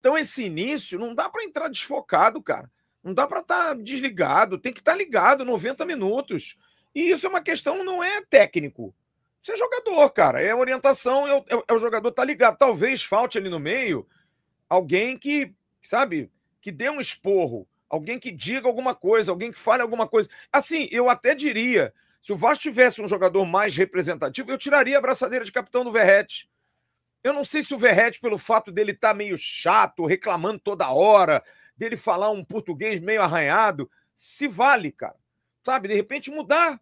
Então, esse início, não dá para entrar desfocado, cara. Não dá para estar desligado, tem que estar ligado 90 minutos. E isso é uma questão, não é técnico. Você é jogador, cara. É orientação, é o jogador estar ligado. Talvez falte ali no meio alguém que, sabe, que dê um esporro, alguém que diga alguma coisa, alguém que fale alguma coisa. Assim, eu até diria, se o Vasco tivesse um jogador mais representativo, eu tiraria a braçadeira de capitão do Verratti. Eu não sei se o Verratti, pelo fato dele estar meio chato, reclamando toda hora, dele falar um português meio arranhado, se vale, cara. Sabe, de repente mudar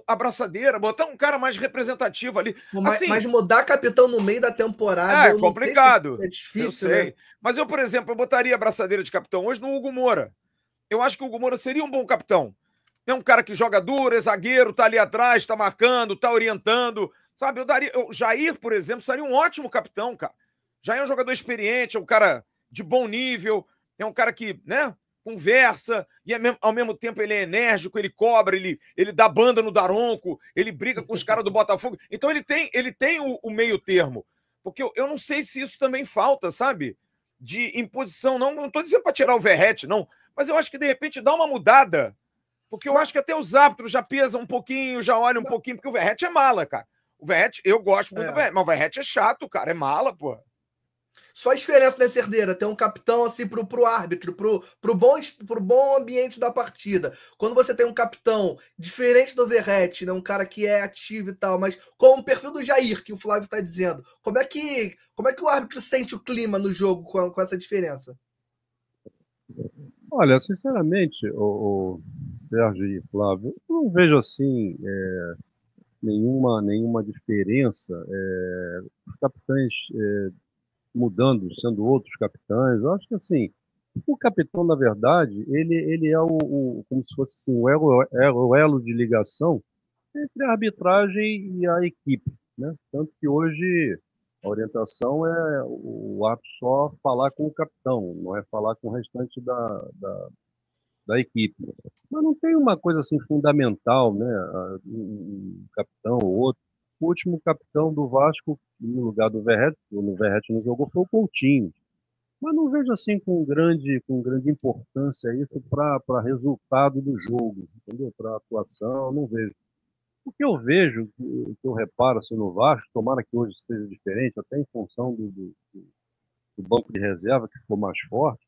a braçadeira, botar um cara mais representativo ali. Assim, mas mudar capitão no meio da temporada é complicado. É difícil, eu sei. né? Mas eu, por exemplo, eu botaria a braçadeira de capitão hoje no Hugo Moura. Eu acho que o Hugo Moura seria um bom capitão. É um cara que joga duro, é zagueiro, tá ali atrás, tá marcando, tá orientando. Sabe, o Jair, por exemplo, seria um ótimo capitão, cara. Jair é um jogador experiente, é um cara de bom nível, é um cara que, né, conversa, e ao mesmo tempo ele é enérgico, ele cobra, ele dá banda no Daronco, ele briga com os caras do Botafogo. Então ele tem o meio termo. Porque eu não sei se isso também falta, sabe? De imposição. Não estou dizendo para tirar o Verratti, não. Mas eu acho que, de repente, dá uma mudada. Porque eu acho que até os árbitros já pesam um pouquinho, já olham um pouquinho, porque o Verratti é mala, cara. O Verratti, eu gosto muito do Verratti, mas o Verratti é chato, cara, é mala, pô. Só a diferença nessa herdeira, ter um capitão assim pro árbitro, pro bom ambiente da partida. Quando você tem um capitão diferente do Verratti, né, um cara que é ativo e tal, mas com o perfil do Jair, que o Flávio tá dizendo, como é que o árbitro sente o clima no jogo com essa diferença? Olha, sinceramente, o Sérgio e Flávio, eu não vejo assim nenhuma diferença. Os capitães mudando, sendo outros capitães. Eu acho que assim, o capitão, na verdade, ele é como se fosse assim, o elo de ligação entre a arbitragem e a equipe, né? Tanto que hoje a orientação é o árbitro só falar com o capitão, não é falar com o restante da equipe. Mas não tem uma coisa assim fundamental, né? Um capitão ou outro. O último capitão do Vasco, no lugar do Verratti, o Verratti não jogou, foi o Coutinho. Mas não vejo assim com grande importância isso para resultado do jogo, entendeu? Para atuação, não vejo. O que eu vejo, o que eu reparo assim, no Vasco, tomara que hoje seja diferente, até em função do banco de reserva que ficou mais forte,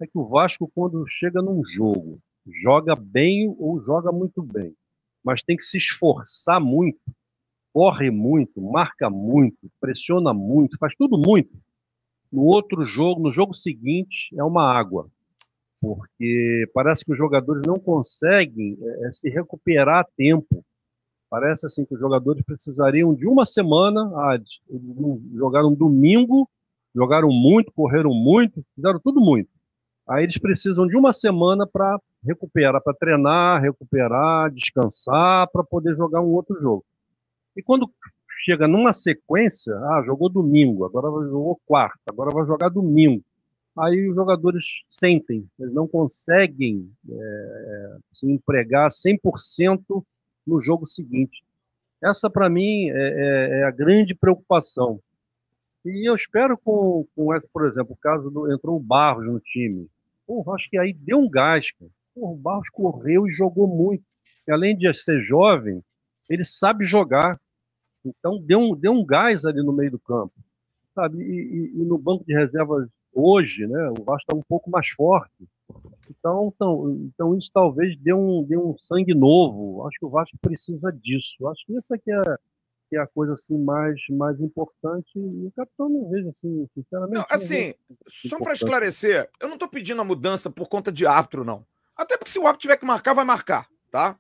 é que o Vasco, quando chega num jogo, joga bem ou joga muito bem, mas tem que se esforçar muito, corre muito, marca muito, pressiona muito, faz tudo muito. No outro jogo, no jogo seguinte, é uma água, porque parece que os jogadores não conseguem se recuperar a tempo. Parece assim que os jogadores precisariam de uma semana. Jogaram domingo, jogaram muito, correram muito, fizeram tudo muito. Aí eles precisam de uma semana para recuperar, para treinar, recuperar, descansar, para poder jogar um outro jogo. E quando chega numa sequência, jogou domingo, agora jogou quarta, agora vai jogar domingo. Aí os jogadores sentem, eles não conseguem se empregar 100% no jogo seguinte. Essa, para mim, é a grande preocupação. E eu espero com essa, por exemplo, o caso entrou o Barros no time. Acho que aí deu um gás, cara. O Barros correu e jogou muito. E além de ser jovem, ele sabe jogar. Então deu um gás ali no meio do campo. Sabe? E no banco de reservas hoje, né, o Vasco está um pouco mais forte. Então isso talvez dê um sangue novo. Acho que o Vasco precisa disso. Acho que essa aqui é a coisa assim mais importante. E o capitão não vejo assim, sinceramente. Não, assim, só para esclarecer, eu não estou pedindo a mudança por conta de árbitro, não. Até porque se o árbitro tiver que marcar, vai marcar, tá?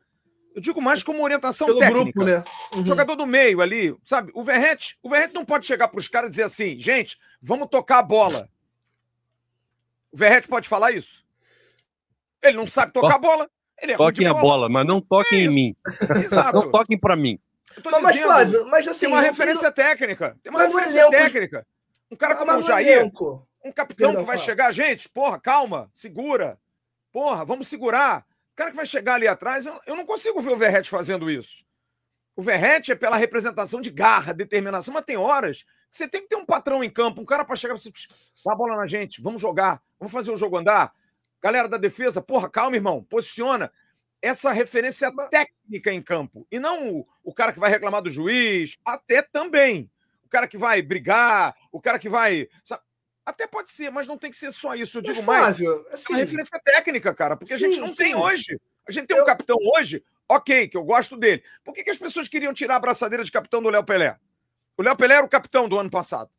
Eu digo mais como orientação pelo técnica. Grupo, né? Uhum. Jogador do meio ali, sabe? O Verratti não pode chegar para os caras e dizer assim, gente, vamos tocar a bola. O Verratti pode falar isso? Ele não sabe tocar a bola. Ele é ruim de bola. Toquem a bola, mas não toquem em mim. Exato. Não toquem para mim. Mas, Flávio, mas assim... Tem uma referência técnica. Tem uma referência técnica. Um cara como o Jair, um capitão que vai chegar, gente, porra, calma, segura. Porra, vamos segurar. O cara que vai chegar ali atrás, eu não consigo ver o Verratti fazendo isso. O Verratti é pela representação de garra, determinação, mas tem horas que Você tem que ter um patrão em campo, um cara para chegar e você dá a bola na gente, vamos jogar, vamos fazer o jogo andar. Galera da defesa, porra, calma, irmão, posiciona. Essa referência técnica em campo. E não o cara que vai reclamar do juiz, até também. O cara que vai brigar, o cara que vai... Sabe? Até pode ser, mas não tem que ser só isso. Eu digo Flávio, mais. assim, É uma referência técnica, cara, porque a gente não tem hoje. A gente tem um capitão hoje, ok, que eu gosto dele. Por que as pessoas queriam tirar a braçadeira de capitão do Léo Pelé? O Léo Pelé era o capitão do ano passado.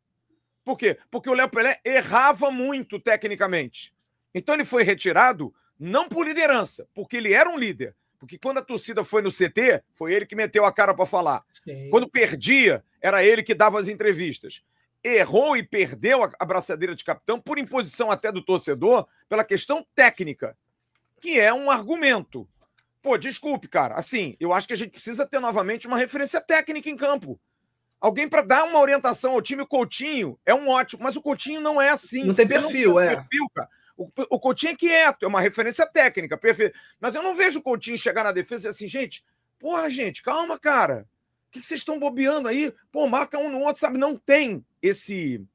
Por quê? Porque o Léo Pelé errava muito tecnicamente. Então ele foi retirado não por liderança, porque ele era um líder. Porque quando a torcida foi no CT, foi ele que meteu a cara para falar. Sim. Quando perdia, era ele que dava as entrevistas. Errou e perdeu a braçadeira de capitão por imposição até do torcedor, pela questão técnica, que é um argumento. Pô, desculpe, cara. Assim, eu acho que a gente precisa ter novamente uma referência técnica em campo. Alguém para dar uma orientação ao time. O Coutinho é um ótimo, mas o Coutinho não é assim. Não tem perfil, não tem perfil, cara. O Coutinho é quieto, é uma referência técnica, perfeito. Mas eu não vejo o Coutinho chegar na defesa e dizer assim, gente, porra, gente, calma, cara. O que vocês estão bobeando aí? Pô, marca um no outro, sabe? Não tem esse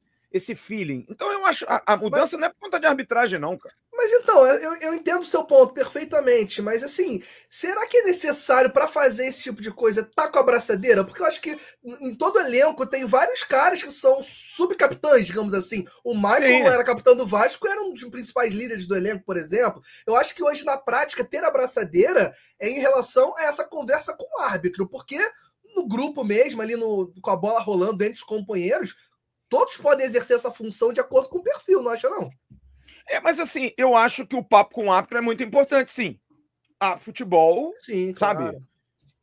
feeling. Então eu acho a mudança não é por conta de arbitragem, não, cara. Mas então, eu entendo o seu ponto perfeitamente, mas assim, será que é necessário para fazer esse tipo de coisa tá com a braçadeira? Porque eu acho que em todo elenco tem vários caras que são subcapitães, digamos assim. O Michael era capitão do Vasco, era um dos principais líderes do elenco, por exemplo. Eu acho que hoje, na prática, ter a braçadeira é em relação a essa conversa com o árbitro, porque no grupo mesmo, ali com a bola rolando entre os companheiros, todos podem exercer essa função de acordo com o perfil, não acha, não? Mas assim, eu acho que o papo com o árbitro é muito importante, sim. Futebol, sim, sabe? Claro.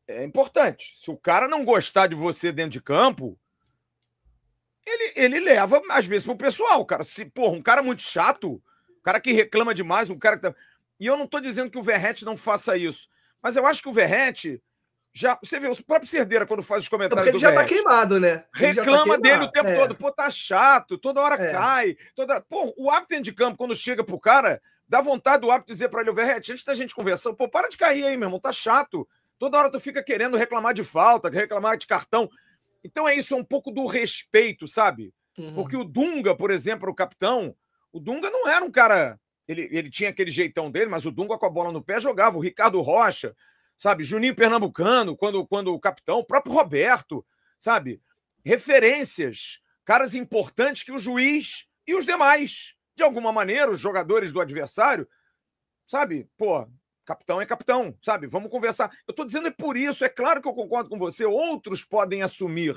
É importante. Se o cara não gostar de você dentro de campo, ele leva, às vezes, pro pessoal, cara. Se, porra, um cara muito chato, um cara que reclama demais, um cara que tá... E eu não tô dizendo que o Verratti não faça isso, mas eu acho que o Verratti já... Você vê, o próprio Cerdeira, quando faz os comentários porque ele já tá queimado, né? Reclama dele o tempo todo. Pô, tá chato, toda hora cai. Pô, o árbitro de campo, quando chega pro cara, dá vontade do árbitro dizer pra ele, o Verratti, antes da gente conversando, pô, para de cair aí, meu irmão, tá chato. Toda hora tu fica querendo reclamar de falta, reclamar de cartão. Então é isso, é um pouco do respeito, sabe? Porque o Dunga, por exemplo, o capitão, o Dunga não era um cara... Ele tinha aquele jeitão dele, mas o Dunga com a bola no pé jogava. O Ricardo Rocha, sabe? Juninho Pernambucano, quando o capitão, o próprio Roberto, sabe? Referências, caras importantes que o juiz e os demais, de alguma maneira, os jogadores do adversário, sabe? Pô, capitão é capitão, sabe? Vamos conversar. Eu tô dizendo por isso, é claro que eu concordo com você, outros podem assumir,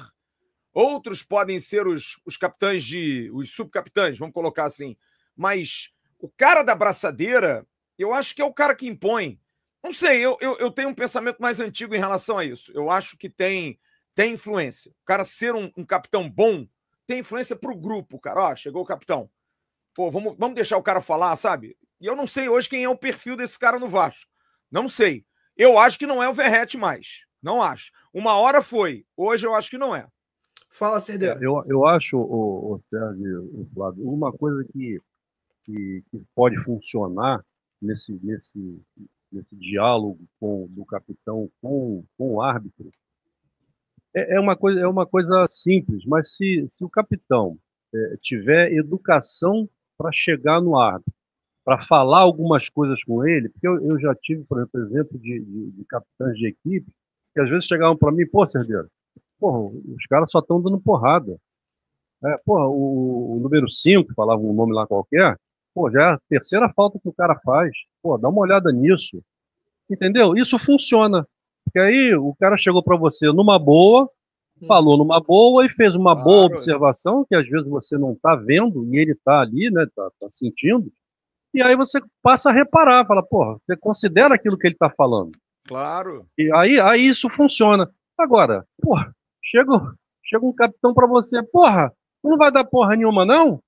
outros podem ser os capitães os subcapitães, vamos colocar assim, mas o cara da braçadeira, eu acho que é o cara que impõe. Não sei, eu tenho um pensamento mais antigo em relação a isso. Eu acho que tem influência. O cara ser um capitão bom tem influência pro grupo, cara. Ó, chegou o capitão. Pô, vamos deixar o cara falar, sabe? E eu não sei hoje quem é o perfil desse cara no Vasco. Não sei. Eu acho que não é o Verratti mais. Não acho. Uma hora foi. Hoje eu acho que não é. Fala, Cerdeira. Eu acho, o Sérgio, o Flávio, uma coisa que pode funcionar nesse diálogo do capitão com o árbitro é uma coisa simples, mas se o capitão tiver educação para chegar no árbitro, para falar algumas coisas com ele, porque eu já tive, por exemplo, de capitães de equipe que às vezes chegavam para mim, pô, Cerdeira, porra, os caras só estão dando porrada. Porra, o número 5, falava um nome lá qualquer, pô, já é a terceira falta que o cara faz. Pô, dá uma olhada nisso. Entendeu? Isso funciona. Porque aí o cara chegou para você numa boa, falou numa boa e fez uma boa observação, que às vezes você não está vendo e ele está ali, né? Tá sentindo. E aí você passa a reparar, fala, porra, você considera aquilo que ele está falando. Claro. E aí isso funciona. Agora, porra, chega um capitão para você, porra, não vai dar porra nenhuma, não?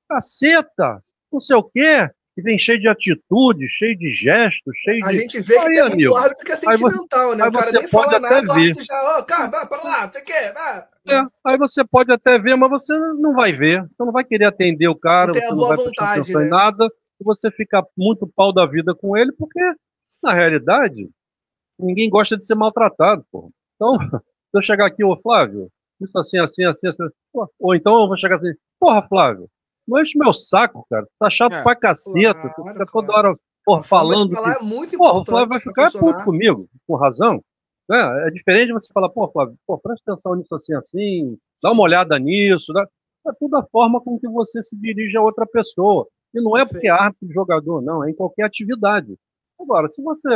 Caceta, não sei o quê. E vem cheio de atitude, cheio de gestos, cheio de... A gente vê que tem muito árbitro que é sentimental, né? O cara nem fala nada, o árbitro já, cara, para lá, você quer, vai. Aí você pode até ver, mas você não vai ver. Você não vai querer atender o cara, você não vai prestar atenção em nada, e você fica muito pau da vida com ele, porque, na realidade, ninguém gosta de ser maltratado, pô. Então, se eu chegar aqui, ô Flávio, isso assim, assim, assim, assim. Pô, ou então eu vou chegar assim, porra, Flávio, não enche meu saco, cara. Tá chato É. pra caceta. Você Claro, fica toda claro. hora, A porra, forma de falando falar que. é muito Porra, o Flávio vai importante para ficar puto funcionar. comigo, com razão. Né? É diferente de você falar, pô, Flávio, pô, presta atenção nisso assim, assim, dá uma Sim, olhada nisso. É tudo a forma com que você se dirige a outra pessoa. E não é porque é perfeito. árbitro de jogador, não, é em qualquer atividade. Agora, se você,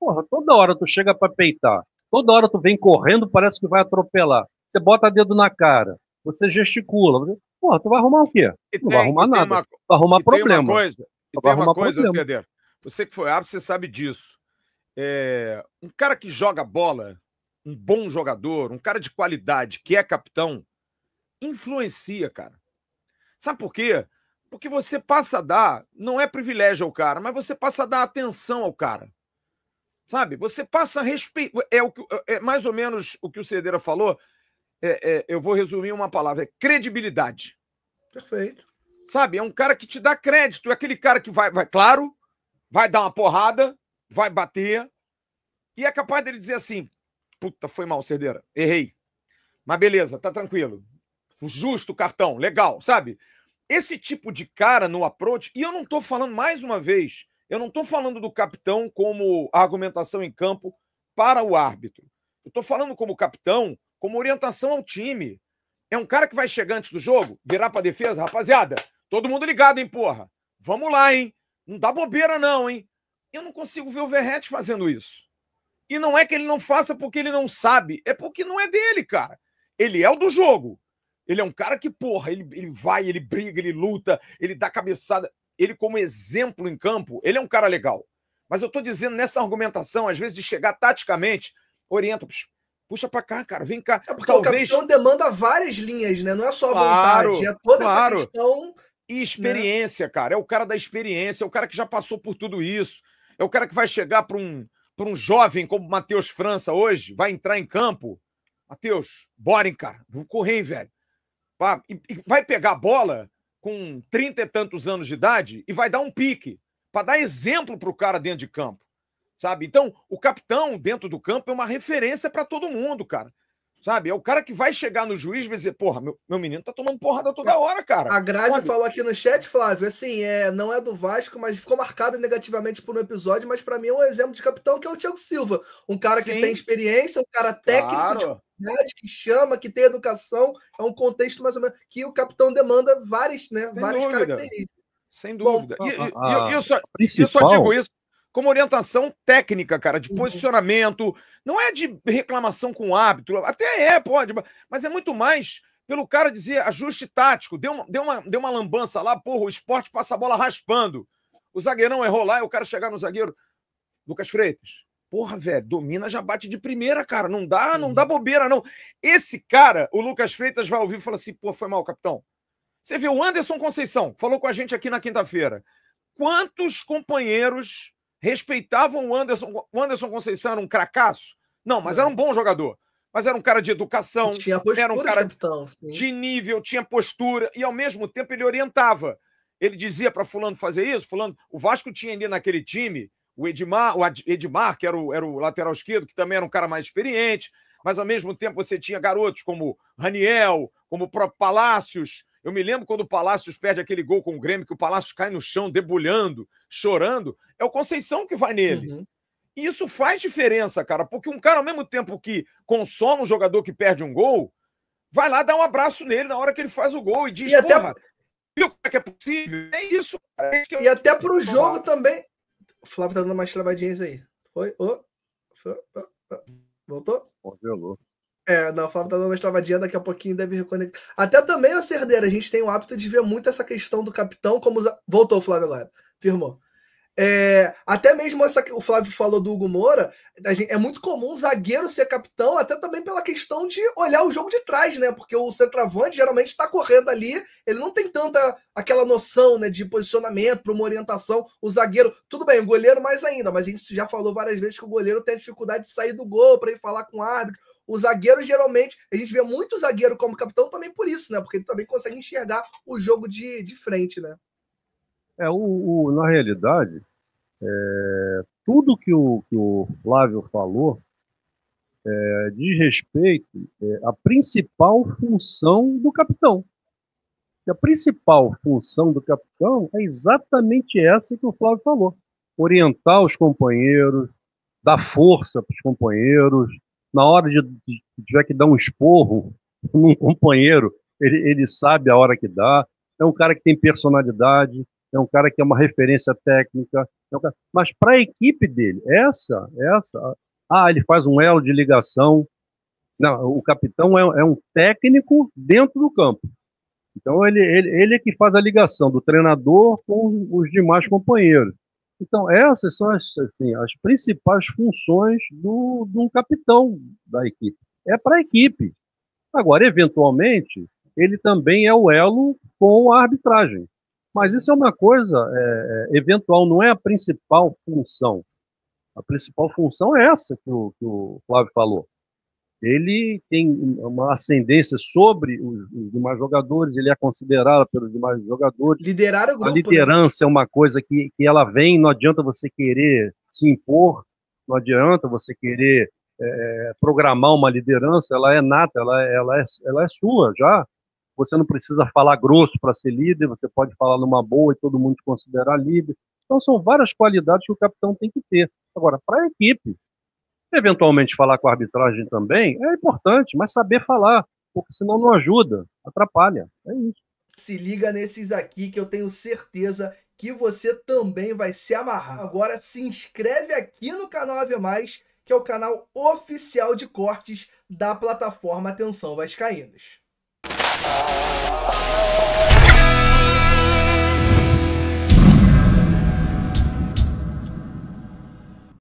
porra, toda hora tu chega pra peitar, toda hora tu vem correndo, parece que vai atropelar. Você bota dedo na cara, você gesticula. Porra, tu vai arrumar o quê? E Não vai tem, e arrumar tem nada. uma, Vai arrumar e tem uma problema. coisa, e Vai tem uma arrumar coisa, problema. Ceder. Você que foi árbitro, você sabe disso. Um cara que joga bola, um bom jogador, um cara de qualidade, que é capitão, influencia, cara. Sabe por quê? Porque você passa a dar, não é privilégio ao cara, mas você passa a dar atenção ao cara. Sabe? Você passa a respeitar. É mais ou menos o que o Cedeira falou. Eu vou resumir uma palavra: é credibilidade. Perfeito. Sabe? É um cara que te dá crédito. É aquele cara que claro, vai dar uma porrada, vai bater, e é capaz dele dizer assim: puta, foi mal, Cerdeira, errei. Mas beleza, tá tranquilo. Justo o cartão, legal, sabe? Esse tipo de cara no approach, e eu não tô falando mais uma vez, eu não tô falando do capitão como argumentação em campo para o árbitro. Eu tô falando como capitão, como orientação ao time. É um cara que vai chegar antes do jogo, virar pra defesa, rapaziada, todo mundo ligado, hein, porra? Vamos lá, hein? Não dá bobeira não, hein? Eu não consigo ver o Verratti fazendo isso. E não é que ele não faça porque ele não sabe, é porque não é dele, cara. Ele é o do jogo. Ele é um cara que, porra, ele vai, ele briga, ele luta, ele dá cabeçada. Ele, como exemplo em campo, ele é um cara legal. Mas eu tô dizendo nessa argumentação, às vezes, de chegar taticamente, orienta, puxa pra cá, cara, vem cá. É porque o Talvez. capitão demanda várias linhas, né? Não é só vontade, Claro, é toda essa claro. questão, E né? experiência, cara. É o cara da experiência, é o cara que já passou por tudo isso. É o cara que vai chegar para um jovem como o Matheus França hoje, vai entrar em campo. Matheus, bora, hein, cara. Vamos correr, hein, velho. E vai pegar a bola com 30 e tantos anos de idade e vai dar um pique para dar exemplo para o cara dentro de campo. Sabe? Então, o capitão dentro do campo é uma referência para todo mundo, cara. Sabe? É o cara que vai chegar no juiz e vai dizer: porra, meu menino tá tomando porrada toda hora, cara. A Grazi Sabe? falou aqui no chat, Flávio, assim, não é do Vasco, mas ficou marcado negativamente por um episódio, mas para mim é um exemplo de capitão que é o Thiago Silva. Um cara que tem Sim, experiência, um cara técnico de claro. qualidade, que chama, que tem educação, é um contexto mais ou menos que o capitão demanda várias, né, Sem várias dúvida. características. Sem Bom, dúvida. A, a Eu só digo principal. isso como orientação técnica, cara, de uhum, posicionamento. Não é de reclamação com o árbitro. Até pode, mas é muito mais pelo cara dizer ajuste tático. Deu uma lambança lá, porra, o esporte passa a bola raspando. O zagueirão errou lá e o cara chegar no zagueiro. Lucas Freitas. Porra, velho, domina, já bate de primeira, cara. Não dá uhum. bobeira, não. Esse cara, o Lucas Freitas vai ouvir e fala assim: pô, foi mal, capitão. Você viu o Anderson Conceição, falou com a gente aqui na quinta-feira. Quantos companheiros respeitavam o Anderson? O Anderson Conceição era um cracaço? Não, mas era um Não. bom jogador. Mas era um cara de E educação, tinha a era um postura de cara capitão, sim. de nível, tinha postura e ao mesmo tempo ele orientava. Ele dizia para fulano fazer isso, fulano. O Vasco tinha ali naquele time o Edmar, que era o lateral esquerdo, que também era um cara mais experiente, mas ao mesmo tempo você tinha garotos como Raniel, como o próprio Palácios. Eu me lembro quando o Palácios perde aquele gol com o Grêmio, que o Palácios cai no chão, debulhando, chorando. É o Conceição que vai nele. Uhum. E isso faz diferença, cara, porque um cara, ao mesmo tempo que consola um jogador que perde um gol, vai lá dar um abraço nele na hora que ele faz o gol e diz: E até, porra, viu como é que é possível? É isso, cara. É isso que e até pro eu jogo acho. também. O Flávio tá dando umas travadinhas aí. Foi? Voltou? Congelou. Não, o Flávio tá dando uma travadinha, daqui a pouquinho deve reconectar. Até também, o Cerdeira, a gente tem o hábito de ver muito essa questão do capitão como. Voltou o Flávio agora. Firmou. Até mesmo essa que o Flávio falou do Hugo Moura, é muito comum o zagueiro ser capitão, até também pela questão de olhar o jogo de trás, né? Porque o centroavante geralmente está correndo ali, ele não tem tanta aquela noção, né, de posicionamento para uma orientação. O zagueiro, tudo bem, o goleiro mais ainda, mas a gente já falou várias vezes que o goleiro tem a dificuldade de sair do gol para ir falar com o árbitro. O zagueiro, geralmente, a gente vê muito zagueiro como capitão também por isso, né? Porque ele também consegue enxergar o jogo de frente, né? Na realidade, tudo que o Flávio falou diz respeito à principal função do capitão. E a principal função do capitão é exatamente essa que o Flávio falou. Orientar os companheiros, dar força para os companheiros. Na hora de tiver que dar um esporro num companheiro, ele sabe a hora que dá. É um cara que tem personalidade, é um cara que é uma referência técnica. Mas para a equipe dele, ele faz um elo de ligação. Não, o capitão é um técnico dentro do campo. Então ele é que faz a ligação do treinador com os demais companheiros. Então essas são as principais funções de um capitão da equipe. É para a equipe. Agora, eventualmente, ele também é o elo com a arbitragem. Mas isso é uma coisa eventual, não é a principal função. A principal função é essa que o Flávio falou. Ele tem uma ascendência sobre os demais jogadores, ele é considerado pelos demais jogadores. Liderar o grupo, a liderança, né? É uma coisa que ela vem, não adianta você querer se impor, não adianta você querer programar uma liderança, ela é nata, ela é sua já. Você não precisa falar grosso para ser líder, você pode falar numa boa e todo mundo te considerar líder. Então são várias qualidades que o capitão tem que ter. Agora, para a equipe, eventualmente falar com a arbitragem também é importante, mas saber falar, porque senão não ajuda, atrapalha. É isso. Se liga nesses aqui que eu tenho certeza que você também vai se amarrar. Agora se inscreve aqui no canal AV+, que é o canal oficial de cortes da plataforma Atenção Vascaínos.